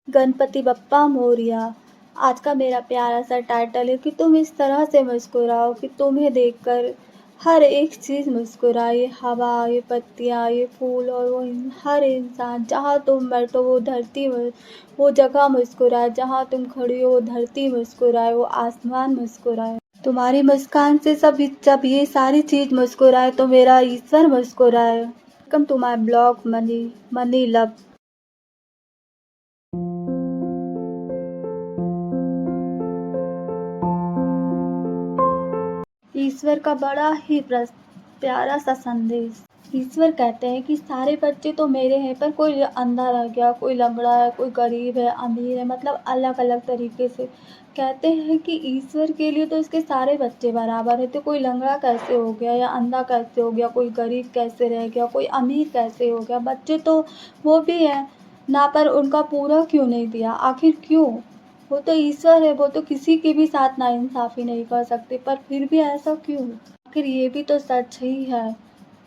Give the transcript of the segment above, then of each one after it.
गणपति बप्पा मोरया। आज का मेरा प्यारा सा टाइटल है कि तुम इस तरह से मुस्कुराओ कि तुम्हें देखकर हर एक चीज़ मुस्कुराए, ये हवा, ये पत्तियाँ, ये फूल और हर इंसान जहाँ तुम बैठो वो धरती वो जगह मुस्कुराए, जहाँ तुम खड़ी हो वो धरती मुस्कुराए, वो आसमान मुस्कुराए। तुम्हारी मुस्कान से सब जब ये सारी चीज़ मुस्कुराए तो मेरा ईश्वर मुस्कुराए। Welcome to my blog money love. ईश्वर का बड़ा ही प्यारा सा संदेश। ईश्वर कहते हैं कि सारे बच्चे तो मेरे हैं, पर कोई अंधा रह गया, कोई लंगड़ा है, कोई गरीब है, अमीर है, मतलब अलग अलग तरीके से कहते हैं कि ईश्वर के लिए तो इसके सारे बच्चे बराबर है। तो कोई लंगड़ा कैसे हो गया या अंधा कैसे हो गया, कोई गरीब कैसे रह गया, कोई अमीर कैसे हो गया, बच्चे तो वो भी हैं ना, पर उनका पूरा क्यों नहीं दिया, आखिर क्यों? वो तो ईश्वर है, वो तो किसी के भी साथ नाइंसाफ़ी नहीं कर सकते, पर फिर भी ऐसा क्यों? आखिर ये भी तो सच ही है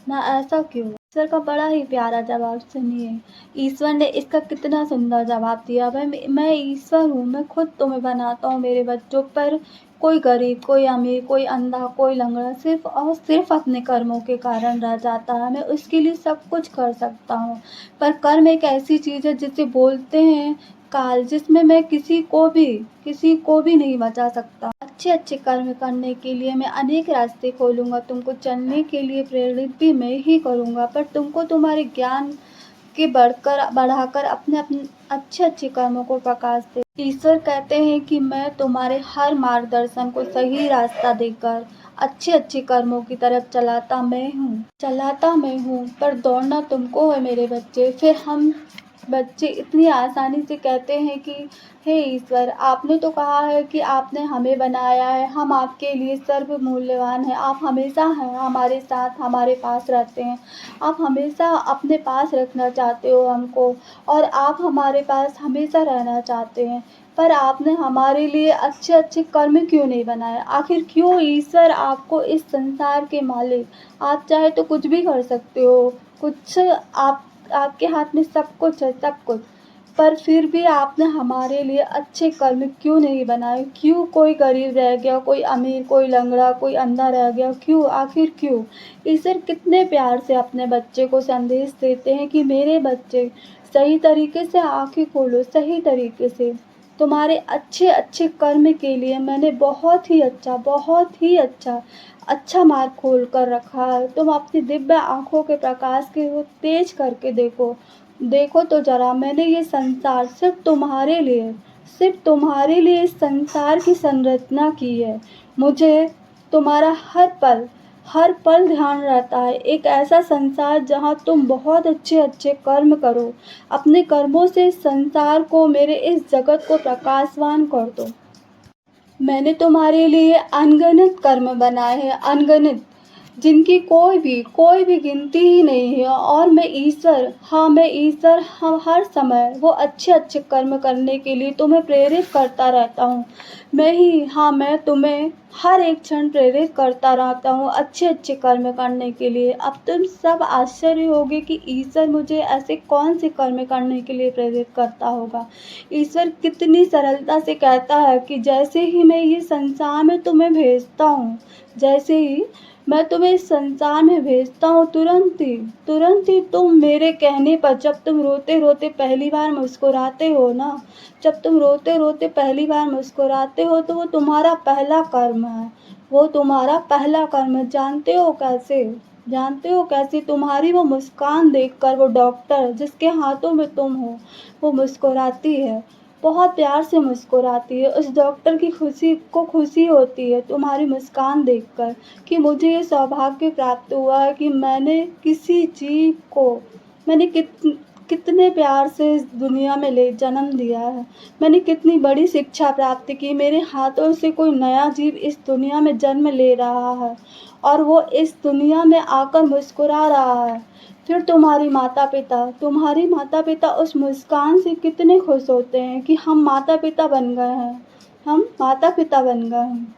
ना, ऐसा क्यों? ईश्वर का बड़ा ही प्यारा जवाब सुनिए। ईश्वर ने इसका कितना सुंदर जवाब दिया। मैं ईश्वर हूँ, मैं खुद तुम्हें बनाता हूँ मेरे बच्चों पर। कोई गरीब, कोई अमीर, कोई अंधा, कोई लंगड़ा सिर्फ और सिर्फ अपने कर्मों के कारण रह जाता है। मैं उसके लिए सब कुछ कर सकता हूँ, पर कर्म एक ऐसी चीज़ है जिसे बोलते हैं काल, जिसमें मैं किसी को भी नहीं बचा सकता। अच्छे अच्छे कर्म करने के लिए मैं अनेक रास्ते खोलूँगा, तुमको चलने के लिए प्रेरित भी मैं ही करूँगा, पर तुमको तुम्हारे ज्ञान के बढ़ाकर अपने अपने अच्छे अच्छे कर्मों को प्रकाश दे। ईश्वर कहते हैं कि मैं तुम्हारे हर मार्गदर्शन को सही रास्ता देकर अच्छे अच्छे कर्मों की तरफ चलाता मैं हूँ, पर दौड़ना तुमको है मेरे बच्चे। फिर हम बच्चे इतनी आसानी से कहते हैं कि हे ईश्वर, आपने तो कहा है कि आपने हमें बनाया है, हम आपके लिए सर्वमूल्यवान हैं, आप हमेशा हैं हमारे साथ, हमारे पास रहते हैं, आप हमेशा अपने पास रखना चाहते हो हमको, और आप हमारे पास हमेशा रहना चाहते हैं, पर आपने हमारे लिए अच्छे अच्छे कर्म क्यों नहीं बनाए? आखिर क्यों ईश्वर? आपको इस संसार के मालिक, आप चाहे तो कुछ भी कर सकते हो, कुछ आपके हाथ में सब कुछ है, सब कुछ, पर फिर भी आपने हमारे लिए अच्छे कर्म क्यों नहीं बनाए? क्यों कोई गरीब रह गया, कोई अमीर, कोई लंगड़ा, कोई अंधा रह गया, क्यों? आखिर क्यों? ईश्वर कितने प्यार से अपने बच्चे को संदेश देते हैं कि मेरे बच्चे, सही तरीके से आंखें खोलो, सही तरीके से। तुम्हारे अच्छे अच्छे कर्म के लिए मैंने बहुत ही अच्छा मार्ग खोल कर रखा है। तुम अपनी दिव्य आँखों के प्रकाश के वो तेज करके देखो तो ज़रा, मैंने ये संसार सिर्फ़ तुम्हारे लिए इस संसार की संरचना की है। मुझे तुम्हारा हर पल ध्यान रहता है। एक ऐसा संसार जहाँ तुम बहुत अच्छे कर्म करो। अपने कर्मों से इस संसार को, मेरे इस जगत को प्रकाशवान कर दो। मैंने तुम्हारे लिए अनगिनत कर्म बनाए हैं, अनगिनत, जिनकी कोई भी गिनती ही नहीं है। और मैं ईश्वर, हाँ, हर समय वो अच्छे कर्म करने के लिए तुम्हें प्रेरित करता रहता हूँ। मैं तुम्हें हर एक क्षण प्रेरित करता रहता हूँ अच्छे कर्म करने के लिए। अब तुम सब आश्चर्य होगे कि ईश्वर मुझे ऐसे कौन से कर्म करने के लिए प्रेरित करता होगा। ईश्वर कितनी सरलता से कहता है कि जैसे ही मैं ये संसार में तुम्हें भेजता हूँ, जैसे ही मैं तुम्हें इस संसार में भेजता हूँ, तुरंत ही तुम मेरे कहने पर, जब तुम रोते रोते पहली बार मुस्कुराते हो ना, जब तुम रोते रोते पहली बार मुस्कुराते हो, तो वो तुम्हारा पहला कर्म है। वो तुम्हारा पहला कर्म है। जानते हो कैसे? तुम्हारी वो मुस्कान देखकर वो डॉक्टर जिसके हाथों में तुम हो, वो मुस्कुराती है, बहुत प्यार से मुस्कुराती है। उस डॉक्टर की खुशी होती है तुम्हारी मुस्कान देखकर, कि मुझे ये सौभाग्य प्राप्त हुआ है कि मैंने किसी जीव को, मैंने कितने प्यार से इस दुनिया में जन्म दिया है। मैंने कितनी बड़ी शिक्षा प्राप्त की, मेरे हाथों से कोई नया जीव इस दुनिया में जन्म ले रहा है, और वो इस दुनिया में आकर मुस्कुरा रहा है। फिर तुम्हारी माता पिता उस मुस्कान से कितने खुश होते हैं कि हम माता पिता बन गए हैं, हम माता पिता बन गए हैं।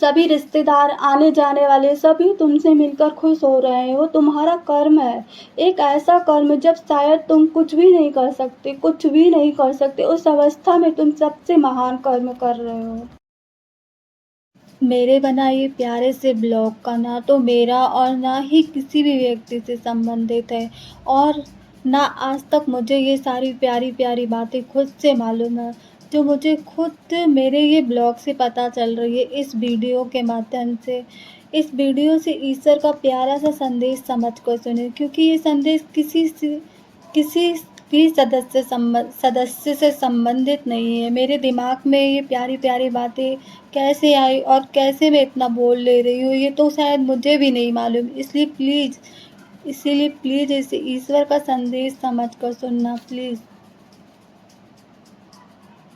सभी रिश्तेदार, आने जाने वाले सभी तुमसे मिलकर खुश हो रहे हैं। वो तुम्हारा कर्म है। एक ऐसा कर्म जब शायद तुम कुछ भी नहीं कर सकते, कुछ भी नहीं कर सकते, उस अवस्था में तुम सबसे महान कर्म कर रहे हो। मेरे बनाए प्यारे से ब्लॉग का ना तो मेरा और ना ही किसी भी व्यक्ति से संबंधित है, और ना आज तक मुझे ये सारी प्यारी प्यारी बातें खुद से मालूम है, जो मुझे खुद मेरे ये ब्लॉग से पता चल रही है, इस वीडियो के माध्यम से। इस वीडियो से ईश्वर का प्यारा सा संदेश समझ कर सुने, क्योंकि ये संदेश किसी भी सदस्य से संबंधित नहीं है। मेरे दिमाग में ये प्यारी प्यारी बातें कैसे आई और कैसे मैं इतना बोल ले रही हूँ, ये तो शायद मुझे भी नहीं मालूम। इसीलिए प्लीज़ इसे ईश्वर का संदेश समझ कर सुनना please.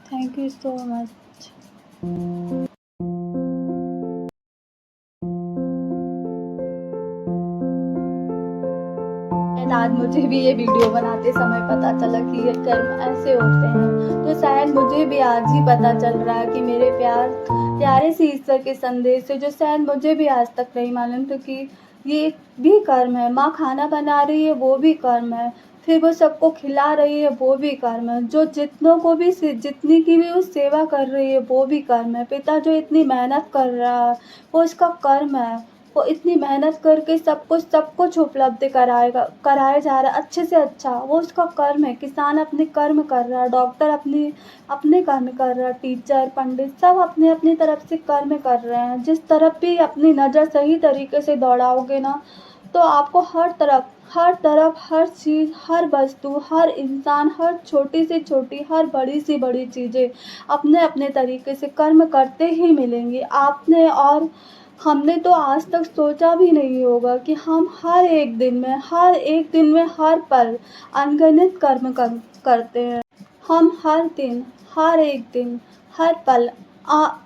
Thank you so much. आज मुझे भी ये वीडियो बनाते समय पता चला कि ये कर्म ऐसे होते हैं, तो शायद मुझे भी आज ही पता चल रहा है कि मेरे प्यारे से ईश्वर के संदेश से, जो शायद मुझे भी आज तक नहीं मालूम था कि ये भी कर्म है। माँ खाना बना रही है, वो भी कर्म है। फिर वो सबको खिला रही है, वो भी कर्म है। जो जितनी की भी वो सेवा कर रही है, वो भी कर्म है। पिता जो इतनी मेहनत कर रहा है, वो इसका कर्म है। वो इतनी मेहनत करके सब कुछ उपलब्ध कराया जा रहा है अच्छे से अच्छा, वो उसका कर्म है। किसान अपने कर्म कर रहा है, डॉक्टर अपने कर्म कर रहा है, टीचर, पंडित सब अपने अपनी तरफ से कर्म कर रहे हैं। जिस तरफ भी अपनी नज़र सही तरीके से दौड़ाओगे ना, तो आपको हर तरफ हर चीज़, हर वस्तु, हर इंसान, हर छोटी से छोटी, हर बड़ी से बड़ी चीज़ें अपने अपने तरीके से कर्म करते ही मिलेंगी। आपने और हमने तो आज तक सोचा भी नहीं होगा कि हम हर एक दिन में हर पल अनगिनत कर्म करते हैं। हम हर दिन, हर एक दिन, हर पल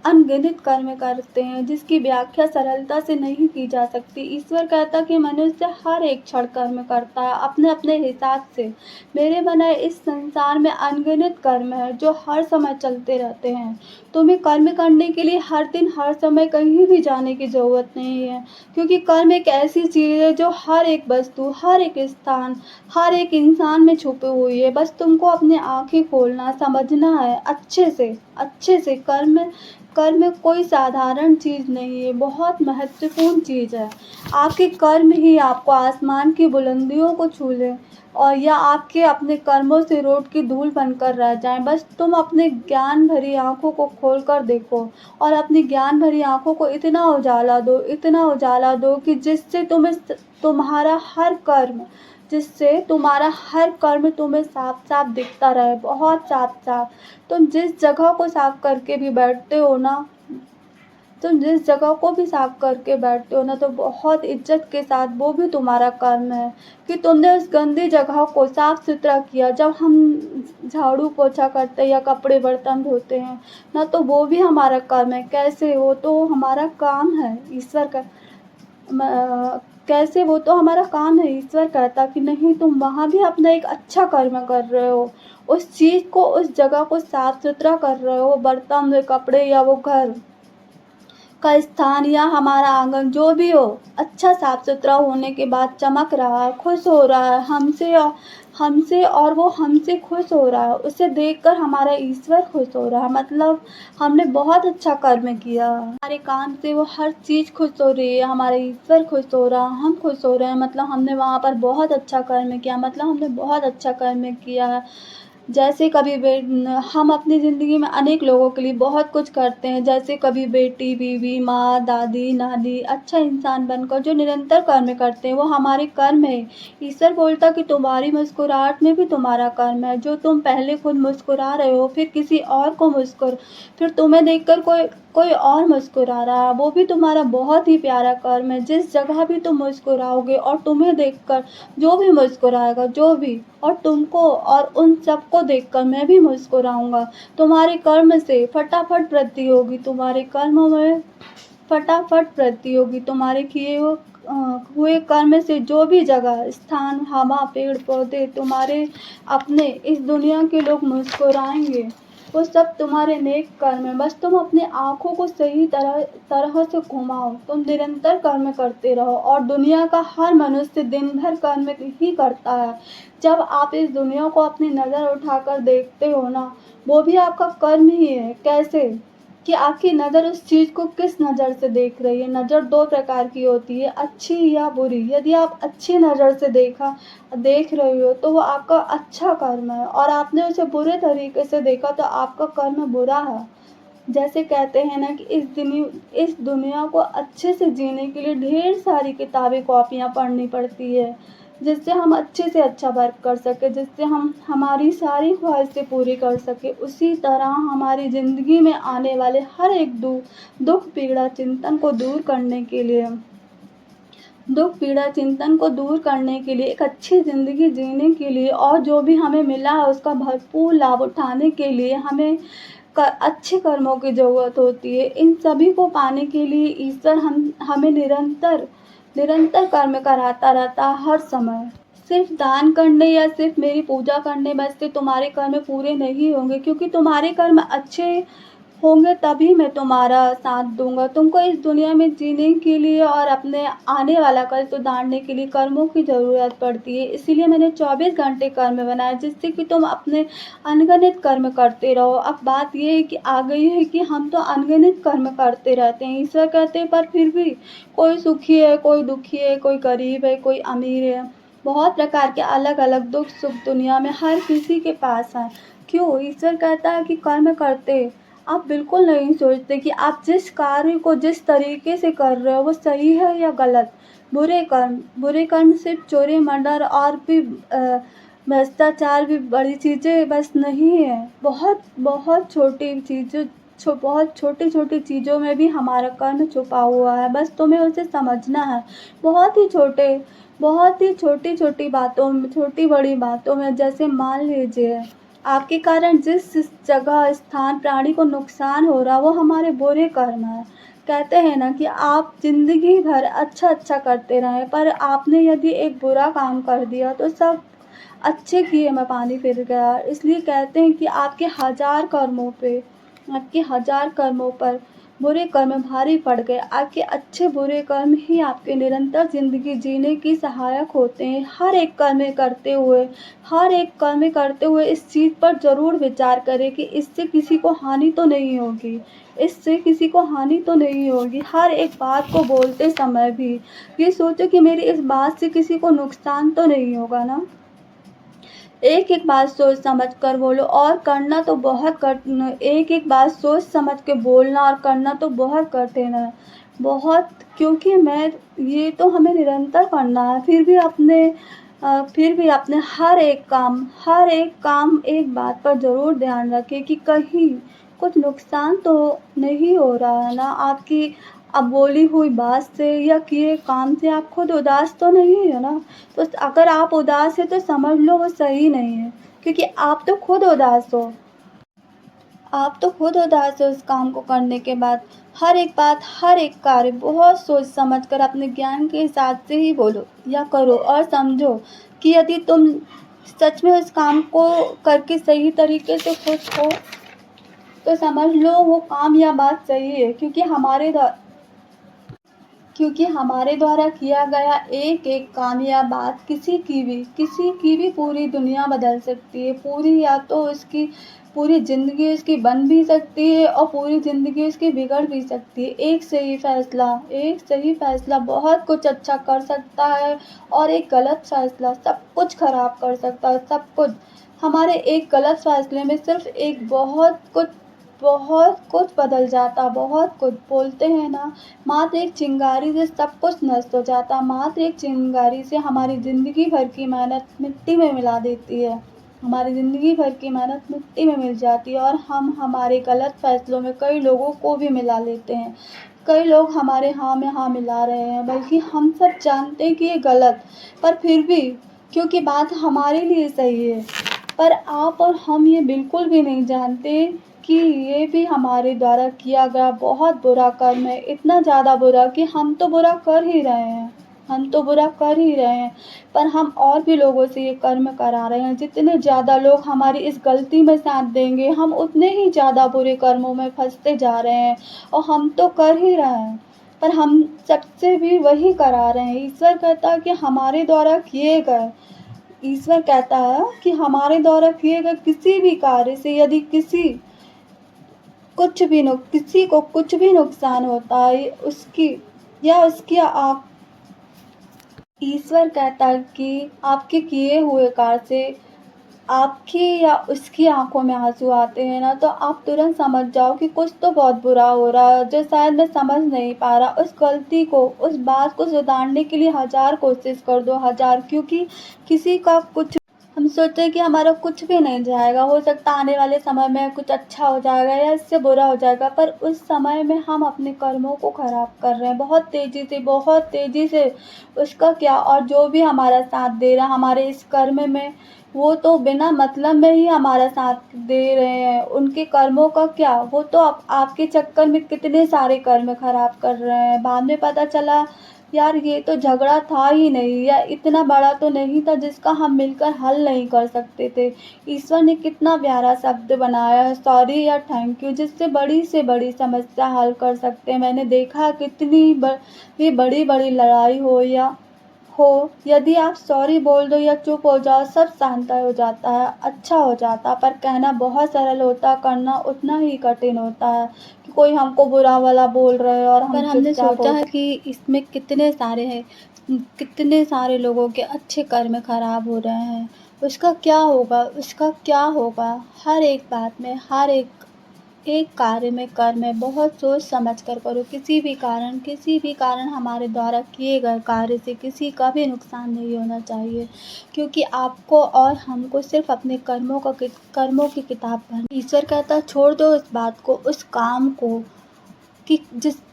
अनगिनत कर्म करते हैं, जिसकी व्याख्या सरलता से नहीं की जा सकती। ईश्वर कहता कि मनुष्य हर एक क्षण कर्म करता है अपने अपने हिसाब से। मेरे बनाए इस संसार में अनगिनत कर्म है, जो हर समय चलते रहते हैं। तुम्हें कर्म करने के लिए हर दिन, हर समय कहीं भी जाने की ज़रूरत नहीं है, क्योंकि कर्म एक ऐसी चीज़ है जो हर एक वस्तु, हर एक स्थान, हर एक इंसान में छुपी हुई है। बस तुमको अपनी आँखें खोलना, समझना है अच्छे से। कर्म कोई साधारण चीज़ नहीं है, बहुत महत्वपूर्ण चीज़ है। आपके कर्म ही आपको आसमान की बुलंदियों को छू लें, और या आपके अपने कर्मों से रोड की धूल बनकर रह जाएं। बस तुम अपने ज्ञान भरी आँखों को खोल कर देखो, और अपनी ज्ञान भरी आँखों को इतना उजाला दो कि जिससे तुम्हारा हर कर्म तुम्हें साफ साफ दिखता रहे, बहुत साफ साफ। तुम जिस जगह को साफ करके भी बैठते हो ना, तो बहुत इज्जत के साथ, वो भी तुम्हारा कर्म है कि तुमने उस गंदी जगह को साफ सुथरा किया। जब हम झाड़ू पोछा करते हैं या कपड़े बर्तन धोते हैं ना, तो वो भी हमारा कर्म है। कैसे? वो तो हमारा काम है। ईश्वर कहता कि नहीं, तुम वहाँ भी अपना एक अच्छा कर्म कर रहे हो, उस चीज़ को, उस जगह को साफ सुथरा कर रहे हो। बर्तन, कपड़े, या वो घर का स्थान, या हमारा आंगन, जो भी हो, अच्छा साफ सुथरा होने के बाद चमक रहा है, खुश हो रहा है हमसे, और वो हमसे खुश हो रहा है। उसे देखकर हमारा ईश्वर खुश हो रहा है, मतलब हमने बहुत अच्छा कर्म किया। हमारे काम से वो हर चीज़ खुश हो रही है, हमारा ईश्वर खुश हो रहा है, हम खुश हो रहे हैं, मतलब हमने वहाँ पर बहुत अच्छा कर्म किया है। जैसे हम अपनी ज़िंदगी में अनेक लोगों के लिए बहुत कुछ करते हैं, जैसे कभी बेटी, बीवी, माँ, दादी, नानी, अच्छा इंसान बनकर जो निरंतर कर्म करते हैं, वो हमारे कर्म है। ईश्वर बोलता कि तुम्हारी मुस्कुराहट में भी तुम्हारा कर्म है। जो तुम पहले खुद मुस्कुरा रहे हो, फिर तुम्हें देखकर कोई और मुस्कुरा रहा है, वो भी तुम्हारा बहुत ही प्यारा कर्म है। जिस जगह भी तुम मुस्कुराओगे और तुम्हें देखकर जो भी मुस्कुराएगा, और तुमको और उन सबको देखकर मैं भी मुस्कुराऊंगा। तुम्हारे कर्म से फटाफट वृद्धि होगी, तुम्हारे कर्मों में फटाफट वृद्धि होगी। तुम्हारे किए हुए कर्म से जो भी जगह, स्थान, हवा, पेड़ पौधे, तुम्हारे अपने इस दुनिया के लोग मुस्कुराएंगे। वो सब तुम्हारे नेक कर्म है। बस तुम अपनी आँखों को सही तरह से घुमाओ। तुम निरंतर कर्म करते रहो और दुनिया का हर मनुष्य दिन भर कर्म ही करता है। जब आप इस दुनिया को अपनी नज़र उठाकर देखते हो ना, वो भी आपका कर्म ही है। कैसे? कि आपकी नज़र उस चीज़ को किस नज़र से देख रही है। नज़र 2 प्रकार की होती है, अच्छी या बुरी। यदि आप अच्छी नज़र से देख रहे हो तो वो आपका अच्छा कर्म है, और आपने उसे बुरे तरीके से देखा तो आपका कर्म बुरा है। जैसे कहते हैं ना कि इस दुनिया को अच्छे से जीने के लिए ढेर सारी किताबें कॉपियाँ पढ़नी पड़ती है, जिससे हम अच्छे से अच्छा वर्क कर सकें, जिससे हम हमारी सारी ख्वाहिशें पूरी कर सकें। उसी तरह हमारी ज़िंदगी में आने वाले हर एक दुख पीड़ा चिंतन को दूर करने के लिए एक अच्छी ज़िंदगी जीने के लिए, और जो भी हमें मिला है उसका भरपूर लाभ उठाने के लिए हमें अच्छे कर्मों की ज़रूरत होती है। इन सभी को पाने के लिए ईश्वर हमें निरंतर कर्म कराता रहता है हर समय। सिर्फ दान करने या सिर्फ मेरी पूजा करने बस से तुम्हारे कर्म पूरे नहीं होंगे, क्योंकि तुम्हारे कर्म अच्छे होंगे तभी मैं तुम्हारा साथ दूंगा। तुमको इस दुनिया में जीने के लिए और अपने आने वाला कल सुधारने के लिए कर्मों की ज़रूरत पड़ती है। इसीलिए मैंने 24 घंटे कर्म बनाए, जिससे कि तुम अपने अनगिनत कर्म करते रहो। अब बात ये है कि आ गई है कि हम तो अनगिनत कर्म करते रहते हैं, ईश्वर कहते हैं, पर फिर भी कोई सुखी है, कोई दुखी है, कोई गरीब है, कोई अमीर है। बहुत प्रकार के अलग अलग दुख सुख दुनिया में हर किसी के पास है। क्यों? ईश्वर कहता है कि कर्म करते आप बिल्कुल नहीं सोचते कि आप जिस कार्य को जिस तरीके से कर रहे हो वो सही है या गलत। बुरे कर्म सिर्फ चोरी, मर्डर और भी भ्रष्टाचार भी बड़ी चीज़ें बस नहीं है। बहुत छोटी चीज़ों में भी हमारा कर्म छुपा हुआ है, बस तुम्हें उसे समझना है। बहुत ही छोटी बातों में, छोटी बड़ी बातों में, जैसे मान लीजिए आपके कारण जिस जगह स्थान प्राणी को नुकसान हो रहा वो हमारे बुरे कर्म है। कहते हैं ना कि आप ज़िंदगी भर अच्छा करते रहें, पर आपने यदि एक बुरा काम कर दिया तो सब अच्छे किए में पानी फिर गया। इसलिए कहते हैं कि आपके हज़ार कर्मों पर बुरे कर्म भारी पड़ गए। आपके अच्छे बुरे कर्म ही आपके निरंतर ज़िंदगी जीने की सहायक होते हैं। हर एक कर्म करते हुए इस चीज़ पर ज़रूर विचार करें कि इससे किसी को हानि तो नहीं होगी। हर एक बात को बोलते समय भी ये सोचो कि मेरी इस बात से किसी को नुकसान तो नहीं होगा ना। एक बात सोच समझ कर बोलो, और करना तो बहुत एक बात सोच समझ के बोलना और करना तो बहुत कठिन है। क्योंकि ये तो हमें निरंतर करना है। फिर भी अपने हर एक काम एक बात पर ज़रूर ध्यान रखें कि कहीं कुछ नुकसान तो नहीं हो रहा है ना। आपकी अब बोली हुई बात से या किए काम से आप खुद उदास तो नहीं है ना। तो अगर आप उदास है तो समझ लो वो सही नहीं है, क्योंकि आप तो खुद उदास हो उस काम को करने के बाद। हर एक बात, हर एक कार्य बहुत सोच समझ कर अपने ज्ञान के हिसाब से ही बोलो या करो, और समझो कि यदि तुम सच में उस काम को करके सही तरीके से खुश हो तो समझ लो वो काम या बात सही है। क्योंकि हमारे द्वारा किया गया एक काम या बात किसी की भी पूरी दुनिया बदल सकती है। या तो उसकी पूरी ज़िंदगी उसकी बन भी सकती है और पूरी ज़िंदगी उसकी बिगड़ भी सकती है। एक सही फैसला बहुत कुछ अच्छा कर सकता है, और एक गलत फैसला सब कुछ खराब कर सकता है। सब कुछ हमारे एक गलत फैसले में सिर्फ एक बहुत कुछ बदल जाता। बहुत कुछ बोलते हैं ना, मात्र एक चिंगारी से सब कुछ नष्ट हो जाता। मात्र एक चिंगारी से हमारी ज़िंदगी भर की मेहनत मिट्टी में मिला देती है। हमारी ज़िंदगी भर की मेहनत मिट्टी में मिल जाती है, और हम हमारे गलत फैसलों में कई लोगों को भी मिला लेते हैं। कई लोग हमारे हाँ में हाँ मिला रहे हैं, बल्कि हम सब जानते हैं कि ये गलत, पर फिर भी क्योंकि बात हमारे लिए सही है। पर आप और हम ये बिल्कुल भी नहीं जानते कि ये भी हमारे द्वारा किया गया बहुत बुरा कर्म है। इतना ज़्यादा बुरा कि हम तो बुरा कर ही रहे हैं। हम तो बुरा कर ही रहे हैं, पर हम और भी लोगों से ये कर्म करा रहे हैं। जितने ज़्यादा लोग हमारी इस गलती में साथ देंगे, हम उतने ही ज़्यादा बुरे कर्मों में फँसते जा रहे हैं, और हम तो कर ही रहे हैं, पर हम सबसे भी वही करा रहे हैं। ईश्वर कहता है कि हमारे द्वारा किए गए किसी भी कार्य से यदि किसी को कुछ भी नुकसान होता है, उसकी या उसकी आ ईश्वर कहता है कि आपके किए हुए कार्य से आपकी या उसकी आँखों में आँसू आते हैं ना, तो आप तुरंत समझ जाओ कि कुछ तो बहुत बुरा हो रहा है, जो शायद मैं समझ नहीं पा रहा। उस गलती को, उस बात को सुधारने के लिए 1000 कोशिश कर दो, 1000, क्योंकि किसी का कुछ हम सोचते हैं कि हमारा कुछ भी नहीं जाएगा, हो सकता है आने वाले समय में कुछ अच्छा हो जाएगा या इससे बुरा हो जाएगा, पर उस समय में हम अपने कर्मों को ख़राब कर रहे हैं बहुत तेज़ी से। उसका क्या, और जो भी हमारा साथ दे रहा है हमारे इस कर्म में, वो तो बिना मतलब में ही हमारा साथ दे रहे हैं। उनके कर्मों का क्या, वो तो आपके चक्कर में कितने सारे कर्म ख़राब कर रहे हैं। बाद में पता चला यार ये तो झगड़ा था ही नहीं, या इतना बड़ा तो नहीं था जिसका हम मिलकर हल नहीं कर सकते थे। ईश्वर ने कितना प्यारा शब्द बनाया है, सॉरी या थैंक यू, जिससे बड़ी से बड़ी समस्या हल कर सकते हैं। मैंने देखा कितनी भी बड़ी बड़ी लड़ाई हो, यदि आप सॉरी बोल दो या चुप हो जाओ, सब शांत हो जाता है, अच्छा हो जाता है। पर कहना बहुत सरल होता, करना उतना ही कठिन होता है कि कोई हमको बुरा भला बोल रहे हैं और हम हमने सोचा है कि इसमें कितने सारे लोगों के अच्छे कर्म खराब हो रहे हैं। उसका क्या होगा, हर एक बात में, हर एक कार्य में, कर्म में बहुत सोच समझ कर करो। किसी भी कारण हमारे द्वारा किए गए कार्य से किसी का भी नुकसान नहीं होना चाहिए, क्योंकि आपको और हमको सिर्फ अपने कर्मों की किताब पढ़नी। ईश्वर कहता है छोड़ दो उस बात को, उस काम को, कि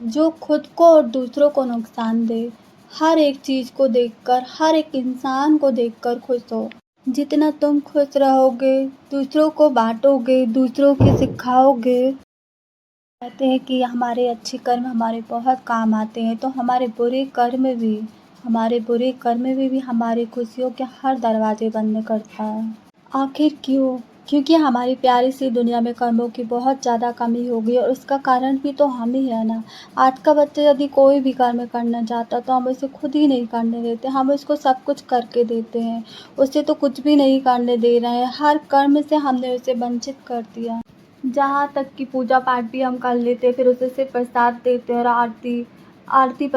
जो खुद को और दूसरों को नुकसान दे। हर एक चीज़ को देखकर, हर एक इंसान को देखकर खुश हो। जितना तुम खुश रहोगे, दूसरों को बांटोगे, दूसरों को सिखाओगे। कहते हैं कि हमारे अच्छे कर्म हमारे बहुत काम आते हैं, तो हमारे बुरे कर्म में भी हमारी खुशियों के हर दरवाजे बंद करता है। आखिर क्यों? क्योंकि हमारी प्यारी सी दुनिया में कर्मों की बहुत ज़्यादा कमी हो गई, और उसका कारण भी तो हम ही है ना। आज का बच्चा यदि कोई भी कर्म करना चाहता तो हम उसे खुद ही नहीं करने देते, हम उसको सब कुछ करके देते हैं। उसे तो कुछ भी नहीं करने दे रहे हैं, हर कर्म से हमने उसे वंचित कर दिया। जहाँ तक कि पूजा पाठ भी हम कर लेते, फिर उसे सिर्फ प्रसाद देते और आरती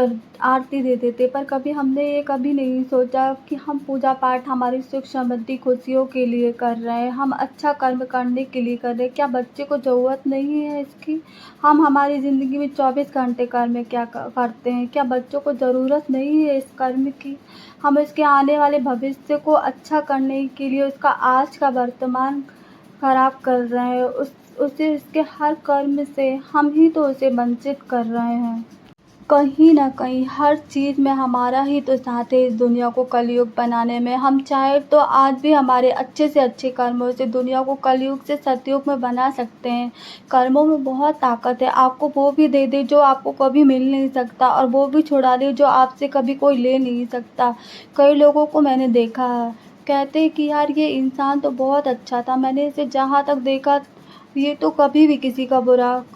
दे देते, पर कभी हमने ये कभी नहीं सोचा कि हम पूजा पाठ हमारी सुख समृद्धि खुशियों के लिए कर रहे हैं, हम अच्छा कर्म करने के लिए कर रहे हैं। क्या बच्चे को ज़रूरत नहीं है इसकी? हम हमारी ज़िंदगी में 24 घंटे कर्म क्या करते हैं, क्या बच्चों को ज़रूरत नहीं है इस कर्म की? हम इसके आने वाले भविष्य को अच्छा करने के लिए उसका आज का वर्तमान खराब कर रहे हैं। उसे इसके हर कर्म से हम ही तो उसे वंचित कर रहे हैं। कहीं न कहीं हर चीज़ में हमारा ही तो साथ है इस दुनिया को कलयुग बनाने में। हम चाहें तो आज भी हमारे अच्छे से अच्छे कर्मों से दुनिया को कलयुग से सतयुग में बना सकते हैं। कर्मों में बहुत ताकत है, आपको वो भी दे दे जो आपको कभी मिल नहीं सकता, और वो भी छुड़ा दे जो आपसे कभी कोई ले नहीं सकता। कई लोगों को मैंने देखा है, कहते हैं कि यार ये इंसान तो बहुत अच्छा था, मैंने इसे जहाँ तक देखा ये तो कभी भी किसी का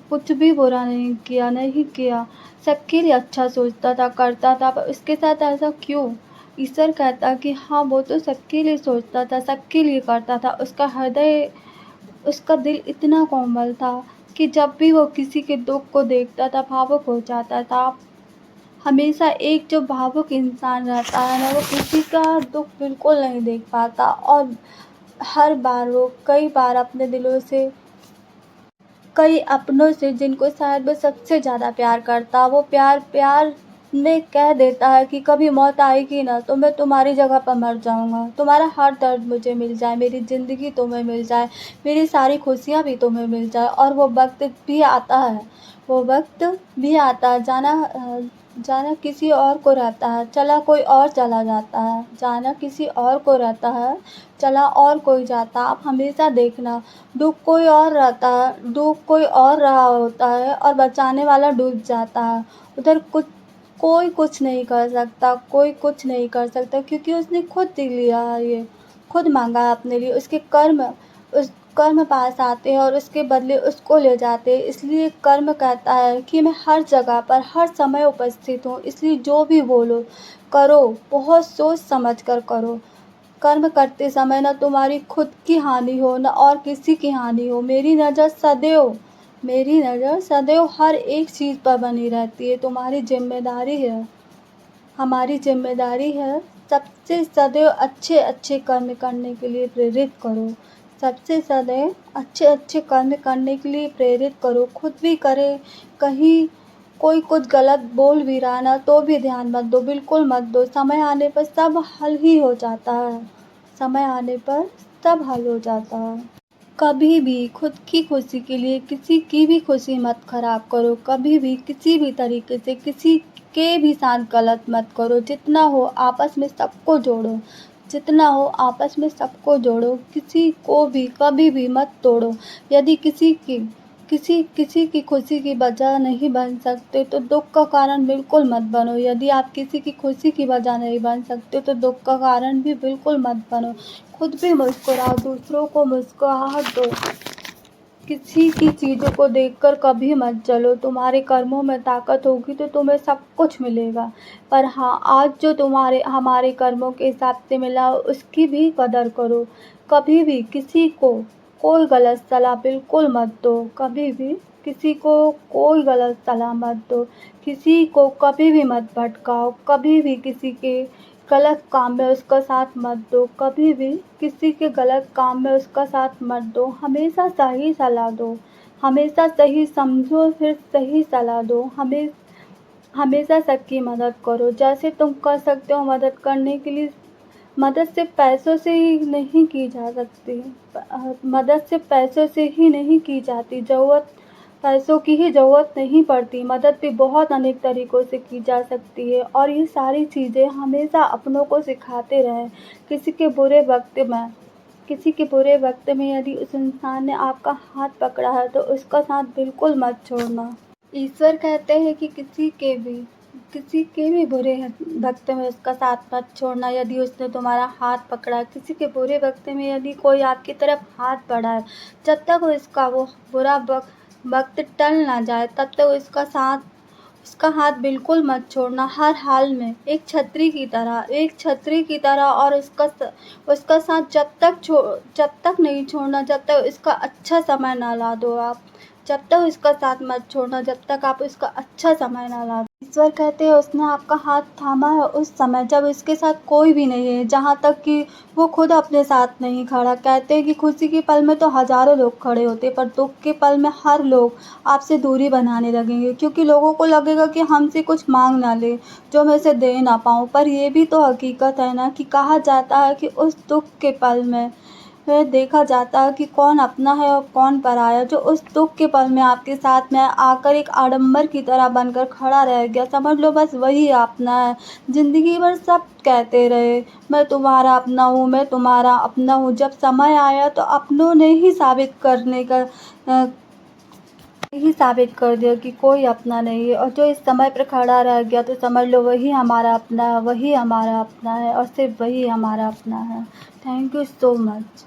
कुछ भी बुरा नहीं किया, सबके लिए अच्छा सोचता था, करता था, पर उसके साथ ऐसा क्यों? ईश्वर कहता कि हाँ, वो तो सबके लिए सोचता था, सबके लिए करता था, उसका दिल इतना कोमल था कि जब भी वो किसी के दुःख को देखता था भावुक हो जाता था। हमेशा एक जो भावुक इंसान रहता है ना, वो किसी का दुःख बिल्कुल नहीं देख पाता, और हर बार वो कई अपनों से जिनको शायद वो सबसे ज़्यादा प्यार करता, वो प्यार में कह देता है कि कभी मौत आएगी ना तो मैं तुम्हारी जगह पर मर जाऊँगा, तुम्हारा हर दर्द मुझे मिल जाए, मेरी ज़िंदगी तुम्हें मिल जाए, मेरी सारी खुशियाँ भी तुम्हें मिल जाए। और वो वक़्त भी आता है, जाना किसी और को रहता है, चला कोई और चला जाता है, जाना किसी और को रहता है, चला और कोई जाता। आप हमेशा देखना, दुःख कोई और रहा होता है और बचाने वाला डूब जाता है। उधर कोई कुछ नहीं कर सकता, कोई कुछ नहीं कर सकता, क्योंकि उसने खुद लिया है ये, खुद माँगा है अपने लिए। उसके कर्म उस कर्म पास आते हैं और उसके बदले उसको ले जाते हैं। इसलिए कर्म कहता है कि मैं हर जगह पर हर समय उपस्थित हूँ, इसलिए जो भी बोलो करो, बहुत सोच समझ कर करो। कर्म करते समय ना तुम्हारी खुद की हानि हो ना और किसी की हानि हो। मेरी नज़र सदैव हर एक चीज़ पर बनी रहती है। तुम्हारी जिम्मेदारी है, हमारी जिम्मेदारी है, सबसे सदैव अच्छे अच्छे कर्म करने के लिए प्रेरित करो। सबसे सदैव अच्छे अच्छे कर्म करने के लिए प्रेरित करो। खुद भी करे, कहीं कोई कुछ गलत बोल भी रहा ना तो भी ध्यान मत दो, बिल्कुल मत दो। समय आने पर सब हल ही हो जाता है, समय आने पर सब हल हो जाता है। कभी भी खुद की खुशी के लिए किसी की भी खुशी मत खराब करो। कभी भी किसी भी तरीके से किसी के भी साथ गलत मत करो। जितना हो आपस में सबको जोड़ो, जितना हो आपस में सबको जोड़ो। किसी को भी कभी भी मत तोड़ो। यदि किसी की खुशी की वजह नहीं बन सकते तो दुख का कारण बिल्कुल मत बनो। यदि आप किसी की खुशी की वजह नहीं बन सकते तो दुख का कारण भी बिल्कुल मत बनो। खुद भी मुस्कुराओ, दूसरों को मुस्कुराहट दो। किसी की चीज़ों को देखकर कभी मत जलो। तुम्हारे कर्मों में ताकत होगी तो तुम्हें सब कुछ मिलेगा। पर हाँ, आज जो हमारे कर्मों के हिसाब से मिला उसकी भी कदर करो। कभी भी किसी को कोई गलत सलाह बिल्कुल मत दो। कभी भी किसी को कोई गलत सलाह मत दो। किसी को कभी भी मत भटकाओ। कभी भी किसी के गलत काम में उसका साथ मत दो। कभी भी किसी के गलत काम में उसका साथ मत दो। हमेशा सही सलाह दो, हमेशा सही समझो फिर सही सलाह दो। हमेशा सबकी मदद करो जैसे तुम कर सकते हो। मदद करने के लिए मदद सिर्फ पैसों से ही नहीं की जा सकती, मदद सिर्फ पैसों से ही नहीं की जाती। पैसों की ही ज़रूरत नहीं पड़ती। मदद भी बहुत अनेक तरीक़ों से की जा सकती है और ये सारी चीज़ें हमेशा अपनों को सिखाते रहें। किसी के बुरे वक्त में यदि उस इंसान ने आपका हाथ पकड़ा है तो उसका साथ बिल्कुल मत छोड़ना। ईश्वर कहते हैं कि किसी के भी बुरे वक्त में उसका साथ मत छोड़ना। यदि उसने तुम्हारा हाथ पकड़ा, किसी के बुरे वक्त में यदि कोई आपकी तरफ हाथ बढ़ाए, जब तक उसका वो बुरा वक्त टल ना जाए तब तक उसका हाथ बिल्कुल मत छोड़ना। हर हाल में एक छतरी की तरह और उसका साथ जब तक नहीं छोड़ना, जब तक उसका अच्छा समय ना ला दो आप। जब तक उसका साथ मत छोड़ना, जब तक आप उसका अच्छा समय ना ला दो। ईश्वर कहते हैं उसने आपका हाथ थामा है उस समय जब उसके साथ कोई भी नहीं है, जहाँ तक कि वो खुद अपने साथ नहीं खड़ा। कहते हैं कि खुशी के पल में तो हज़ारों लोग खड़े होते हैं, पर दुख के पल में हर लोग आपसे दूरी बनाने लगेंगे, क्योंकि लोगों को लगेगा कि हमसे कुछ मांग ना ले जो मैं इसे दे ना पाऊँ। पर ये भी तो हकीकत है ना कि कहा जाता है कि उस दुख के पल में देखा जाता है कि कौन अपना है और कौन पराया। जो उस दुख के पल में आपके साथ में आकर एक आडंबर की तरह बनकर खड़ा रह गया, समझ लो बस वही अपना है। ज़िंदगी भर सब कहते रहे मैं तुम्हारा अपना हूँ, मैं तुम्हारा अपना हूँ। जब समय आया तो अपनों ने ही साबित कर दिया कि कोई अपना नहीं है। और जो इस समय पर खड़ा रह गया तो समझ लो वही हमारा अपना है, वही हमारा अपना है और सिर्फ वही हमारा अपना है। Thank you so much.